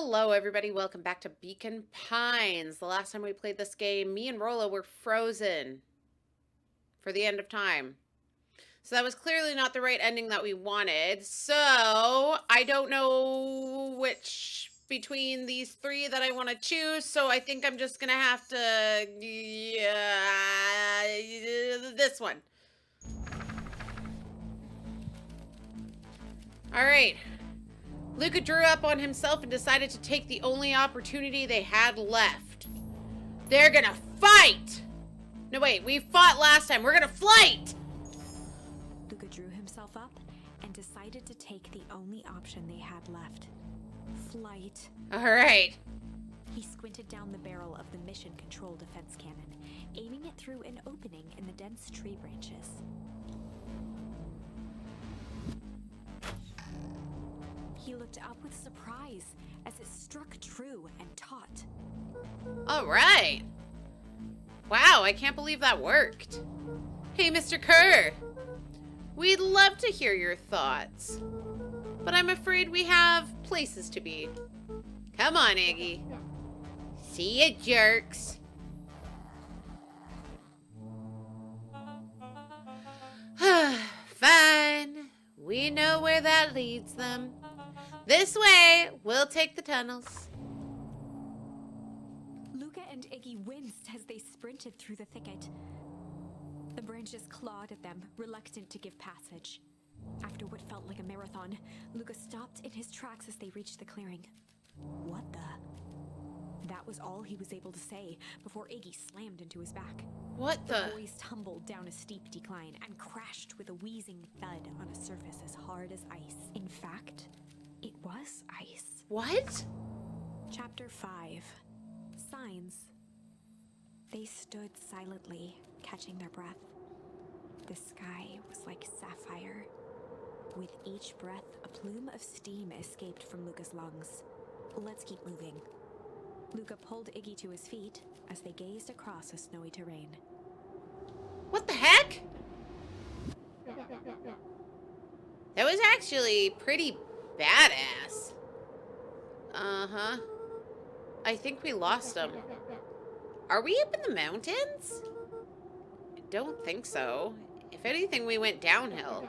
Hello everybody, welcome back to Beacon Pines. The last time we played this game, me and Rolla were frozen for the end of time. So that was clearly not the right ending that we wanted. So, I don't know which between these three that I want to choose, so I think I'm just gonna have to... this one. Alright. Luka drew up on himself and decided to take the only opportunity they had left. They're gonna fight! No, wait, we fought last time. We're gonna flight! Luka drew himself up and decided to take the only option they had left. Flight. Alright. He squinted down the barrel of the mission control defense cannon, aiming it through an opening in the dense tree branches. He looked up with surprise as it struck true and taut. Alright. Wow, I can't believe that worked. Hey, Mr. Kerr. We'd love to hear your thoughts, but I'm afraid we have places to be. Come on, Iggy. See ya, jerks. Fine. We know where that leads them. This way, we'll take the tunnels. Luka and Iggy winced as they sprinted through the thicket. The branches clawed at them, reluctant to give passage. After what felt like a marathon, Luka stopped in his tracks as they reached the clearing. What the? That was all he was able to say before Iggy slammed into his back. What the? The boys tumbled down a steep decline and crashed with a wheezing thud on a surface as hard as ice. In fact, it was ice. What? Chapter 5. Signs. They stood silently, catching their breath. The sky was like sapphire. With each breath, a plume of steam escaped from Luka's lungs. Let's keep moving. Luka pulled Iggy to his feet as they gazed across a snowy terrain. What the heck? That was actually pretty badass. Uh-huh. I think we lost him. Are we up in the mountains? I don't think so. If anything, we went downhill.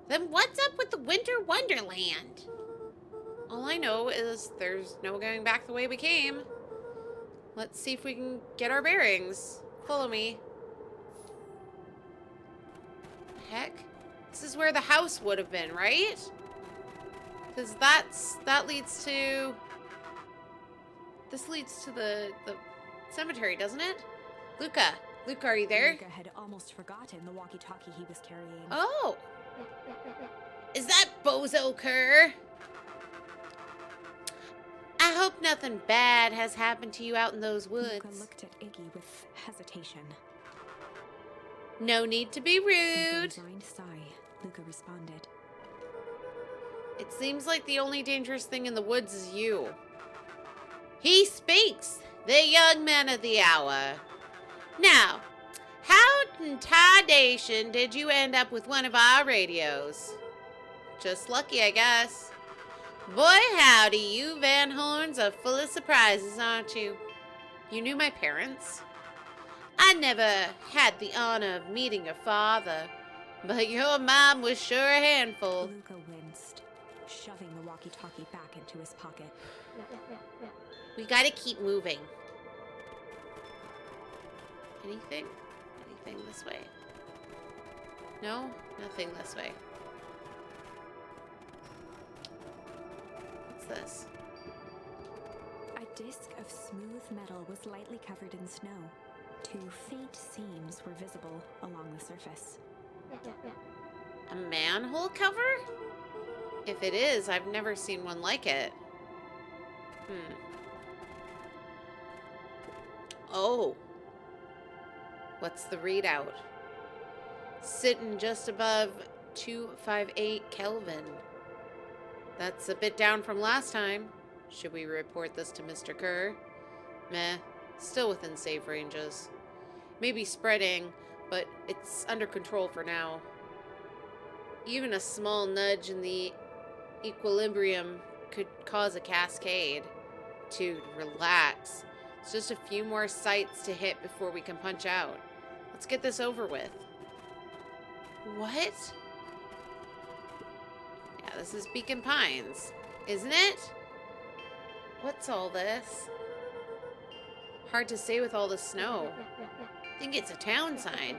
Then what's up with the Winter Wonderland? All I know is there's no going back the way we came. Let's see if we can get our bearings. Follow me. Heck? This is where the house would have been, right? Because that leads to... This leads to the cemetery, doesn't it? Luka, are you there? Luka had almost forgotten the walkie-talkie he was carrying. Oh! Is that Bozo Kerr? I hope nothing bad has happened to you out in those woods. Luka looked at Iggy with hesitation. No need to be rude. With a resigned sigh, Luka responded. It seems like the only dangerous thing in the woods is you. He speaks, the young man of the hour. Now, how in tarnation did you end up with one of our radios? Just lucky, I guess. Boy, howdy, you Van Horns are full of surprises, aren't you? You knew my parents? I never had the honor of meeting your father, but your mom was sure a handful. Luka winced, shoving the walkie-talkie back into his pocket. We gotta keep moving. Anything? Anything this way? No? Nothing this way. What's this? A disc of smooth metal was lightly covered in snow. Two faint seams were visible along the surface. A manhole cover? If it is, I've never seen one like it. Oh. What's the readout? Sitting just above 258 Kelvin. That's a bit down from last time. Should we report this to Mr. Kerr? Meh. Still within safe ranges. Maybe spreading, but it's under control for now. Even a small nudge in the equilibrium could cause a cascade. Dude, relax. It's just a few more sites to hit before we can punch out. Let's get this over with. What? Yeah, this is Beacon Pines, isn't it? What's all this? Hard to say with all the snow. I think it's a town sign.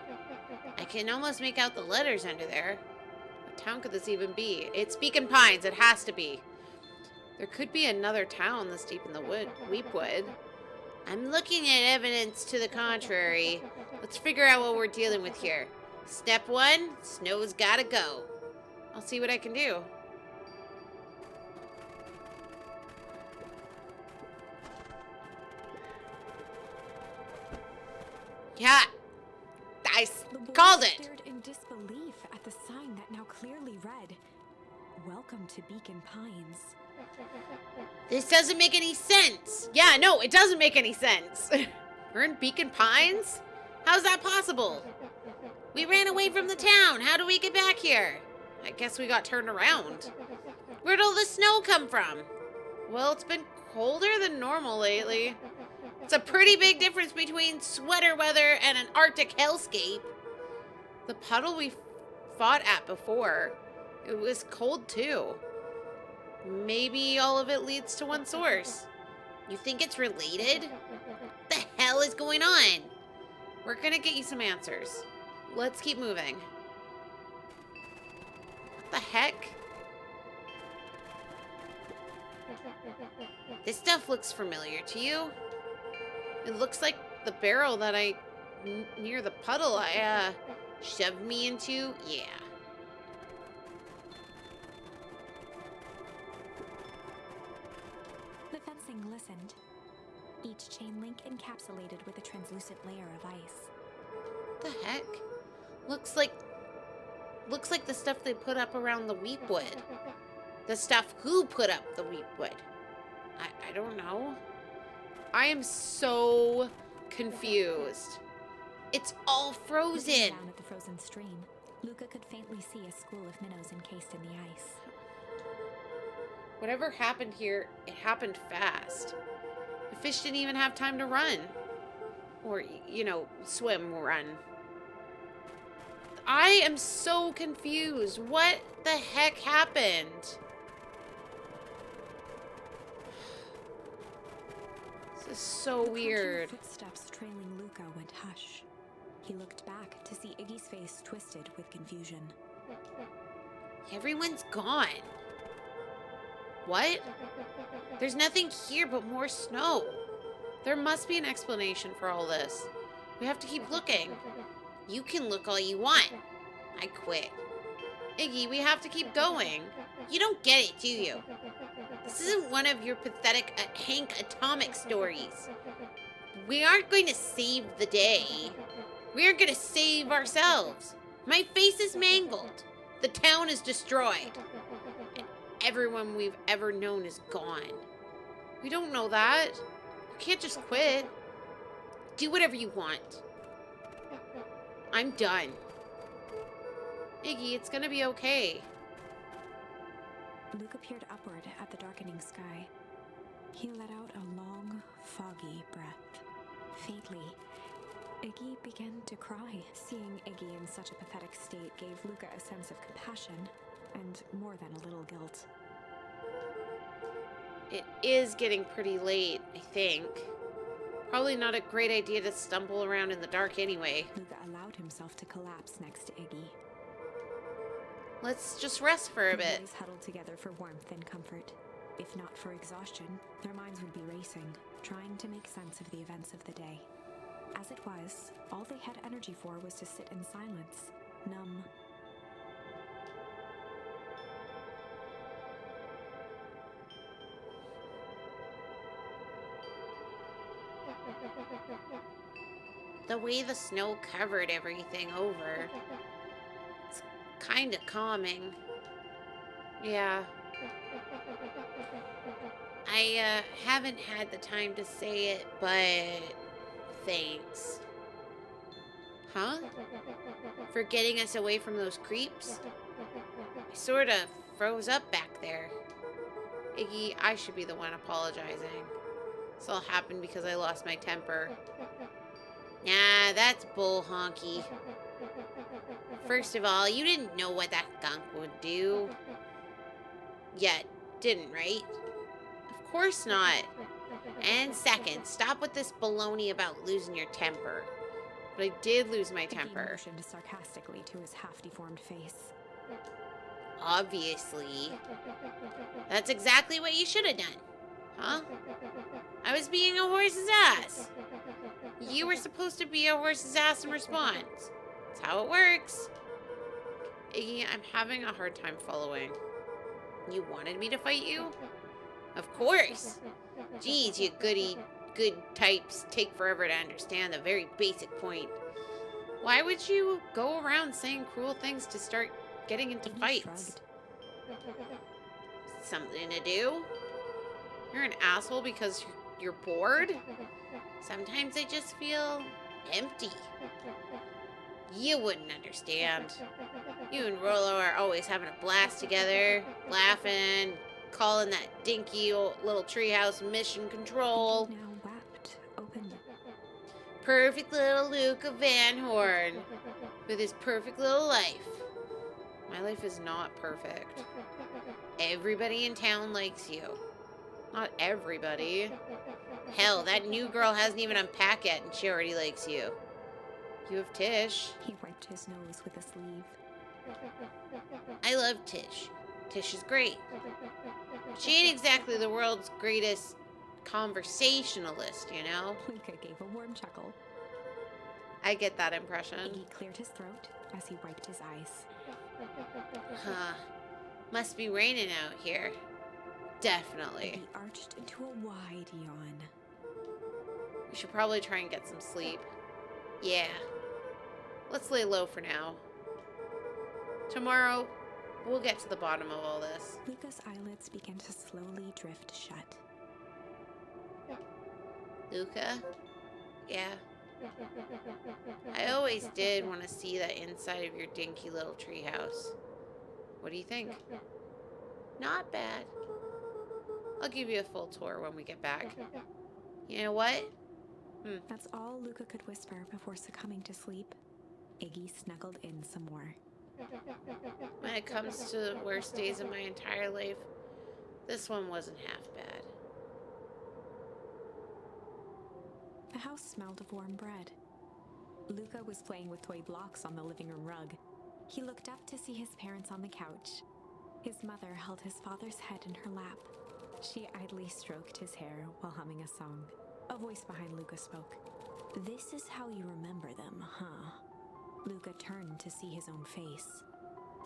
I can almost make out the letters under there. What town could this even be? It's Beacon Pines. It has to be. There could be another town this deep in the Weepwood. I'm looking at evidence to the contrary. Let's figure out what we're dealing with here. Step 1, snow's gotta go. I'll see what I can do. Yeah, I called it. Stared in disbelief at the sign that now clearly read, "Welcome to Beacon Pines." This doesn't make any sense. Yeah, no, it doesn't make any sense. We're in Beacon Pines? How's that possible? We ran away from the town. How do we get back here? I guess we got turned around. Where'd all the snow come from? Well, it's been colder than normal lately. It's a pretty big difference between sweater weather and an Arctic hellscape. The puddle we fought at before, it was cold too. Maybe all of it leads to one source. You think it's related? What the hell is going on? We're gonna get you some answers. Let's keep moving. What the heck? This stuff looks familiar to you. It looks like the barrel that near the puddle I shoved me into. Yeah. The fencing listened, each chain link encapsulated with a translucent layer of ice. What the heck? Looks like the stuff they put up around the Weepwood. The stuff who put up the Weepwood? I don't know. I am so confused. It's all frozen. Down at the frozen stream, Luka could faintly see a school of minnows encased in the ice. Whatever happened here, it happened fast. The fish didn't even have time to run. Or, you know, swim, run. I am so confused. What the heck happened? This is so weird. The footsteps trailing Luka went hush. He looked back to see Iggy's face twisted with confusion. Everyone's gone. What? There's nothing here but more snow. There must be an explanation for all this. We have to keep looking. You can look all you want. I quit. Iggy, we have to keep going. You don't get it, do you? This isn't one of your pathetic Hank Atomic stories. We aren't going to save the day. We aren't going to save ourselves. My face is mangled. The town is destroyed. And everyone we've ever known is gone. We don't know that. You can't just quit. Do whatever you want. I'm done. Iggy, it's gonna be okay. Luka peered upward at the darkening sky. He let out a long, foggy breath. Faintly, Iggy began to cry. Seeing Iggy in such a pathetic state gave Luka a sense of compassion and more than a little guilt. It is getting pretty late, I think. Probably not a great idea to stumble around in the dark anyway. Luka allowed himself to collapse next to Iggy. Let's just rest for a bit. The boys huddled together for warmth and comfort. If not for exhaustion, their minds would be racing, trying to make sense of the events of the day. As it was, all they had energy for was to sit in silence, numb. The way the snow covered everything over, it's kind of calming. Yeah. I haven't had the time to say it, but thanks. Huh? For getting us away from those creeps? I sort of froze up back there. Iggy, I should be the one apologizing. This all happened because I lost my temper. Nah, that's bull honky. First of all, you didn't know what that gunk would do. Yet, didn't, right? Of course not. And second, stop with this baloney about losing your temper. But I did lose my temper. Iggy motioned sarcastically to his half-deformed face. Obviously. That's exactly what you should have done. Huh? I was being a horse's ass. You were supposed to be a horse's ass in response. That's how it works. Iggy, I'm having a hard time following. You wanted me to fight you? Of course. Geez, you good types take forever to understand the very basic point. Why would you go around saying cruel things to start getting into fights? Something to do? You're an asshole because you're bored? Sometimes I just feel empty. You wouldn't understand. You and Rolo are always having a blast together, laughing, calling that dinky old little treehouse mission control. Iggy now wept openly. Perfect little Luka Van Horn with his perfect little life. My life is not perfect. Everybody in town likes you. Not everybody. Hell, that new girl hasn't even unpacked yet and she already likes you. You have Tish. He wiped his nose with a sleeve. I love Tish. Tish is great. She ain't exactly the world's greatest conversationalist, you know? Luka gave a warm chuckle. I get that impression. Iggy cleared his throat as he wiped his eyes. Huh. Must be raining out here. Definitely. Iggy arched into a wide yawn. We should probably try and get some sleep. Yeah. Let's lay low for now. Tomorrow, we'll get to the bottom of all this. Luka's eyelids began to slowly drift shut. Luka? Yeah. I always did want to see that inside of your dinky little treehouse. What do you think? Not bad. I'll give you a full tour when we get back. You know what? That's all Luka could whisper before succumbing to sleep. Iggy snuggled in some more. When it comes to the worst days of my entire life, this one wasn't half bad. The house smelled of warm bread. Luka was playing with toy blocks on the living room rug. He looked up to see his parents on the couch. His mother held his father's head in her lap. She idly stroked his hair while humming a song. A voice behind Luka spoke. "This is how you remember them, huh?" Luka turned to see his own face.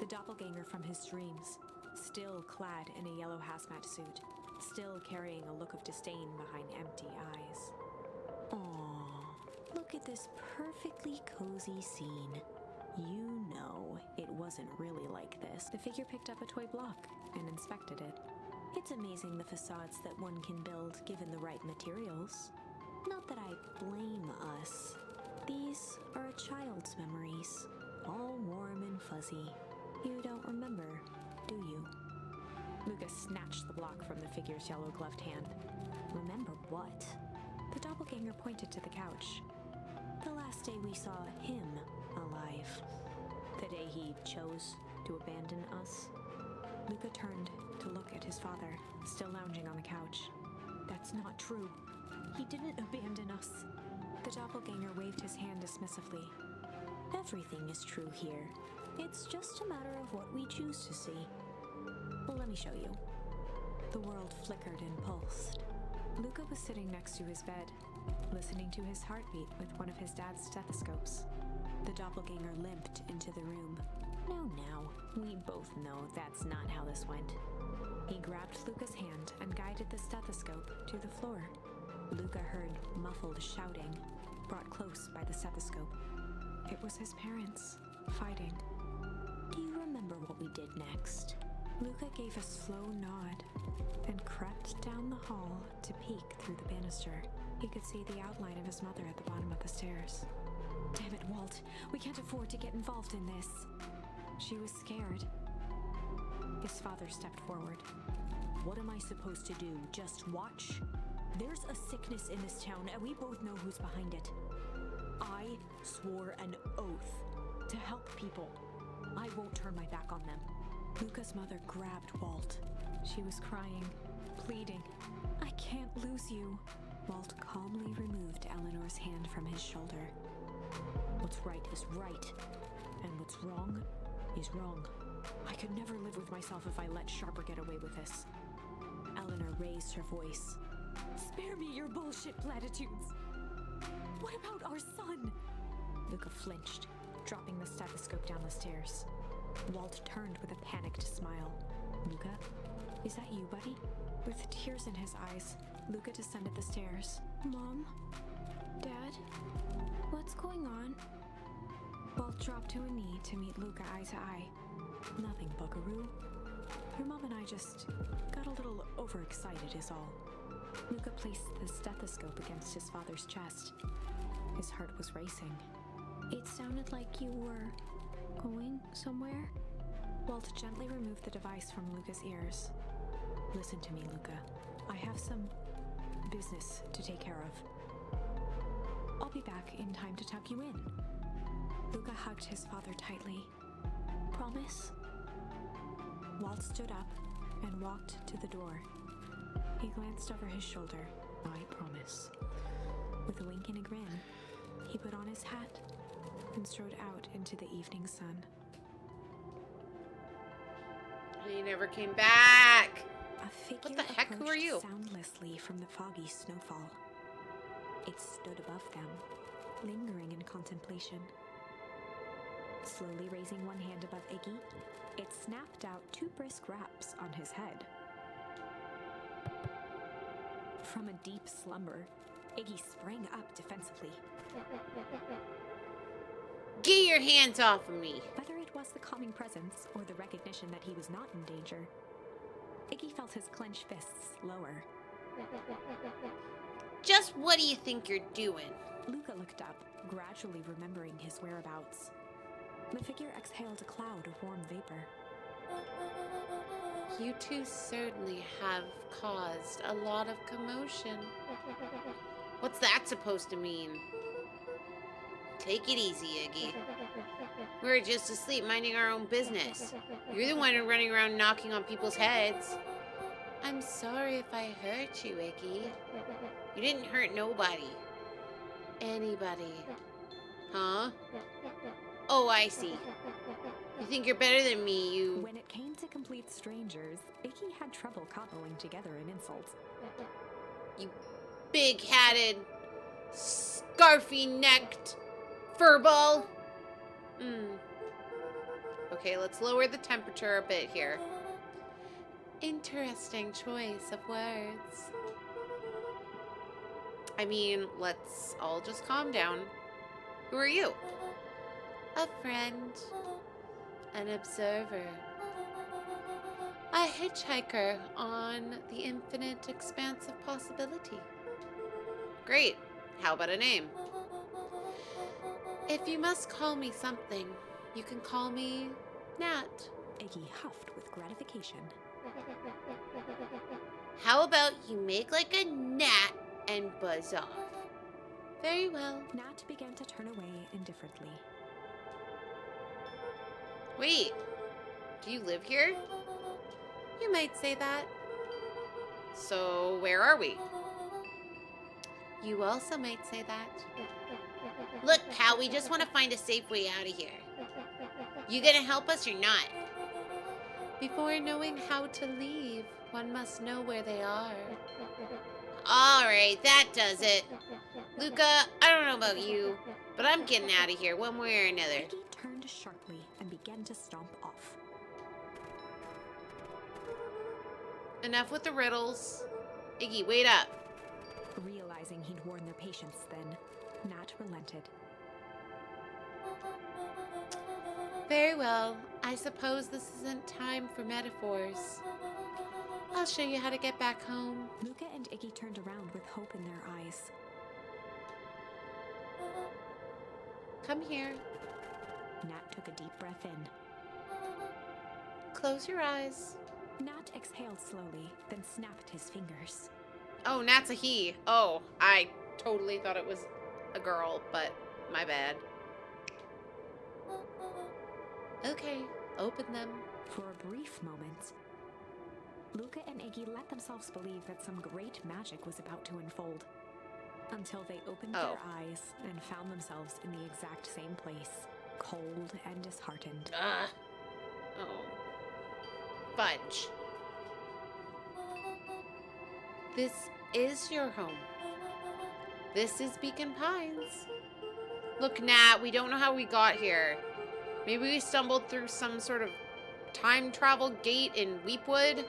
The doppelganger from his dreams, still clad in a yellow hazmat suit, still carrying a look of disdain behind empty eyes. Aww, look at this perfectly cozy scene. You know it wasn't really like this. The figure picked up a toy block and inspected it. It's amazing the facades that one can build given the right materials. Not that I blame us. These are a child's memories, all warm and fuzzy. You don't remember, do you? Luka snatched the block from the figure's yellow-gloved hand. Remember what? The doppelganger pointed to the couch. The last day we saw him alive. The day he chose to abandon us. Luka turned to look at his father, still lounging on the couch. That's not true. He didn't abandon us. The doppelganger waved his hand dismissively. Everything is true here. It's just a matter of what we choose to see. Well, let me show you. The world flickered and pulsed. Luka was sitting next to his bed, listening to his heartbeat with one of his dad's stethoscopes. The doppelganger limped into the room. Now, we both know that's not how this went. He grabbed Luka's hand and guided the stethoscope to the floor. Luka heard muffled shouting, brought close by the stethoscope. It was his parents, fighting. Do you remember what we did next? Luka gave a slow nod and crept down the hall to peek through the banister. He could see the outline of his mother at the bottom of the stairs. Damn it, Walt. We can't afford to get involved in this. She was scared. His father stepped forward. what am I supposed to do? Just watch? There's a sickness in this town, and we both know who's behind it. I swore an oath to help people. I won't turn my back on them. Luka's mother grabbed Walt. She was crying, pleading. I can't lose you. Walt calmly removed Eleanor's hand from his shoulder. What's right is right, and what's wrong is wrong. I could never live with myself if I let Sharper get away with this. Eleanor raised her voice. Spare me your bullshit platitudes. What about our son? Luka flinched, dropping the stethoscope down the stairs. Walt turned with a panicked smile. Luka, is that you, buddy? With tears in his eyes, Luka descended the stairs. Mom? Dad? What's going on? Walt dropped to a knee to meet Luka eye to eye. Nothing, buckaroo. Your mom and I just got a little overexcited is all. Luka placed the stethoscope against his father's chest. His heart was racing. It sounded like you were going somewhere? Walt gently removed the device from Luka's ears. Listen to me, Luka. I have some business to take care of. I'll be back in time to tuck you in. Luka hugged his father tightly. Promise? Walt stood up and walked to the door. He glanced over his shoulder. I promise. With a wink and a grin, he put on his hat and strode out into the evening sun. He never came back. A figure What the heck? Who are you? Soundlessly from the foggy snowfall. It stood above them, lingering in contemplation. Slowly raising one hand above Iggy, it snapped out 2 brisk raps on his head. From a deep slumber, Iggy sprang up defensively. Get your hands off of me. Whether it was the calming presence or the recognition that he was not in danger, Iggy felt his clenched fists lower. Just what do you think you're doing? Luka looked up, gradually remembering his whereabouts. The figure exhaled a cloud of warm vapor. You two certainly have caused a lot of commotion. What's that supposed to mean? Take it easy, Iggy. We're just asleep minding our own business. You're the one who's running around knocking on people's heads. I'm sorry if I hurt you, Iggy. You didn't hurt nobody. Anybody. Huh? Oh, I see. You think you're better than me, you... When it came to complete strangers, Iggy had trouble cobbling together an insult. You big-hatted, scarfy-necked furball. Okay, let's lower the temperature a bit here. Interesting choice of words. I mean, let's all just calm down. Who are you? A friend. An observer. A hitchhiker on the infinite expanse of possibility. Great. How about a name? If you must call me something, you can call me Nat. Iggy huffed with gratification. How about you make like a gnat and buzz off? Very well. Nat began to turn away indifferently. Wait, do you live here? You might say that. So, where are we? You also might say that. Look, pal, we just want to find a safe way out of here. You gonna help us or not? Before knowing how to leave, one must know where they are. Alright, that does it. Luka, I don't know about you, but I'm getting out of here one way or another. Iggy turned sharply and began to stomp off. Enough with the riddles. Iggy, wait up. Realizing he'd worn their patience then, Nat relented. Very well. I suppose this isn't time for metaphors. I'll show you how to get back home. Luka and Iggy turned around with hope in their eyes. Come here. Nat took a deep breath in. Close your eyes. Nat exhaled slowly, then snapped his fingers. Oh, Nat's a he. Oh, I totally thought it was a girl, but my bad. Okay, open them. For a brief moment, Luka and Iggy let themselves believe that some great magic was about to unfold. Until they opened their eyes and found themselves in the exact same place, cold and disheartened. Oh. Fudge. This is your home. This is Beacon Pines. Look, Nat, we don't know how we got here. Maybe we stumbled through some sort of time travel gate in Weepwood,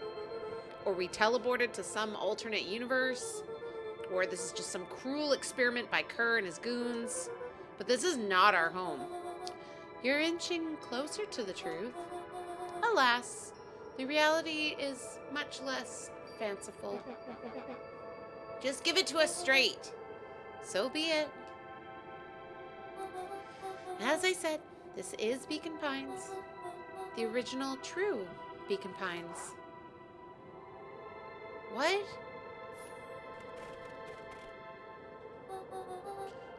or we teleported to some alternate universe, or this is just some cruel experiment by Kerr and his goons. But this is not our home. You're inching closer to the truth. Alas, the reality is much less fanciful. Just give it to us straight. So be it. As I said, this is Beacon Pines. The original, true Beacon Pines. What?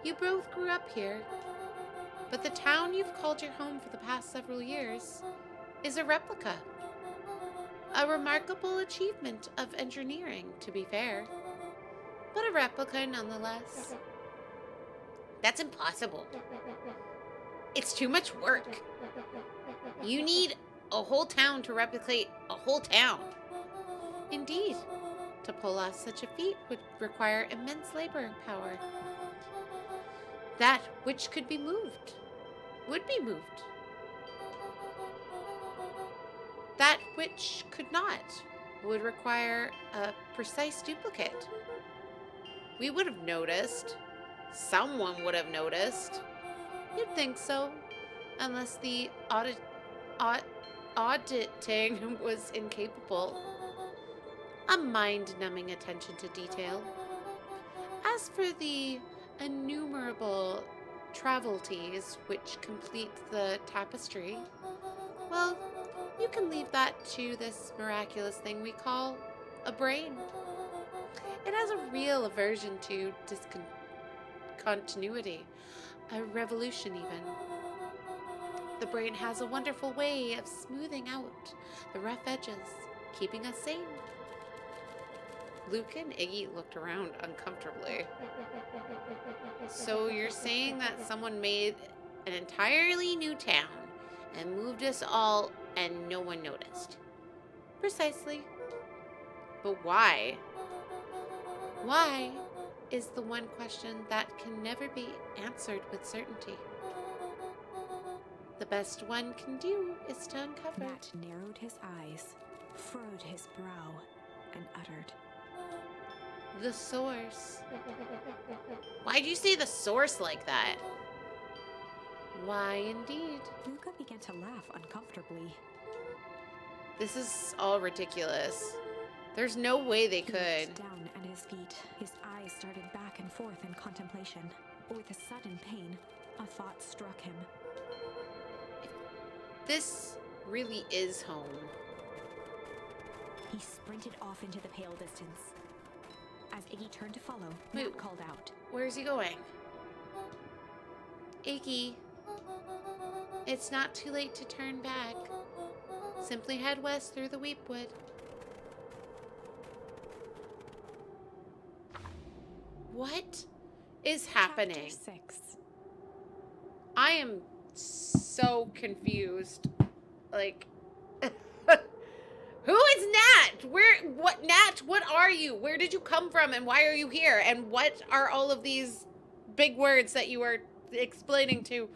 You both grew up here, but the town you've called your home for the past several years is a replica. A remarkable achievement of engineering, to be fair, but a replica nonetheless. That's impossible. It's too much work. You need a whole town to replicate a whole town. Indeed, to pull off such a feat would require immense labor power. That which could be moved would be moved. That which could not would require a precise duplicate. We would have noticed. Someone would have noticed. You'd think so, unless the auditing was incapable. A mind-numbing attention to detail. As for the innumerable travelties which complete the tapestry, well, you can leave that to this miraculous thing we call a brain. It has a real aversion to discontinuity, a revolution even. The brain has a wonderful way of smoothing out the rough edges, keeping us sane. Luka and Iggy looked around uncomfortably. So you're saying that someone made an entirely new town and moved us all and no one noticed? Precisely. But why? Why is the one question that can never be answered with certainty. The best one can do is to uncover. Matt narrowed his eyes, furrowed his brow, and uttered, The source. Why'd you say the source like that? Why, indeed. Luka began to laugh uncomfortably. This is all ridiculous. There's no way they He could. looked down at his feet. His eyes started back and forth in contemplation. With a sudden pain, a thought struck him. This really is home. He sprinted off into the pale distance. As Iggy turned to follow, Wait. Matt called out, Where's he going? Iggy, it's not too late to turn back. Simply head west through the Weepwood. What is happening? Chapter 6. I am so confused. Like, who is Nat? Nat, what are you? Where did you come from and why are you here? And what are all of these big words that you are explaining to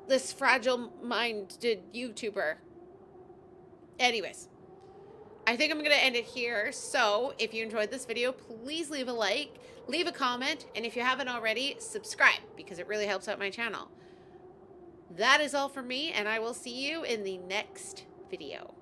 this fragile-minded YouTuber? Anyways, I think I'm going to end it here. So if you enjoyed this video, please leave a like, leave a comment, and if you haven't already, subscribe because it really helps out my channel. That is all for me, and I will see you in the next video.